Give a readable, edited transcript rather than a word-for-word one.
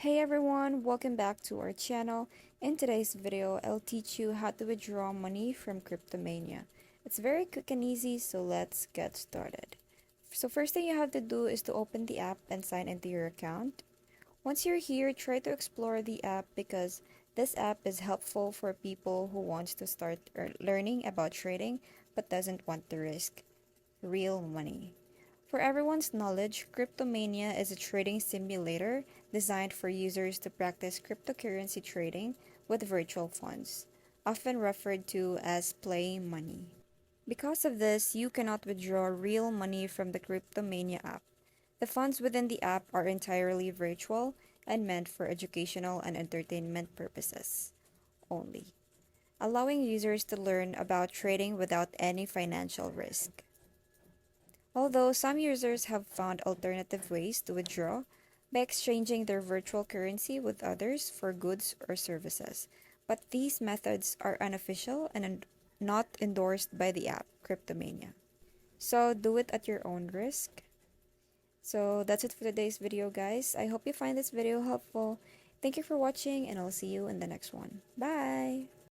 Hey everyone, welcome back to our channel. In today's video, I'll teach you how to withdraw money from Cryptomania. It's very quick and easy, so let's get started. So first thing you have to do is to open the app and sign into your account. Once you're here, try to explore the app because this app is helpful for people who wants to start learning about trading but doesn't want to risk real money. For everyone's knowledge, Cryptomania is a trading simulator designed for users to practice cryptocurrency trading with virtual funds, often referred to as play money. Because of this, you cannot withdraw real money from the Cryptomania app. The funds within the app are entirely virtual and meant for educational and entertainment purposes only, allowing users to learn about trading without any financial risk. Although some users have found alternative ways to withdraw by exchanging their virtual currency with others for goods or services, but these methods are unofficial and not endorsed by the app Cryptomania. So do it at your own risk. So that's it for today's video, guys. I hope you find this video helpful. Thank you for watching, and I'll see you in the next one. Bye!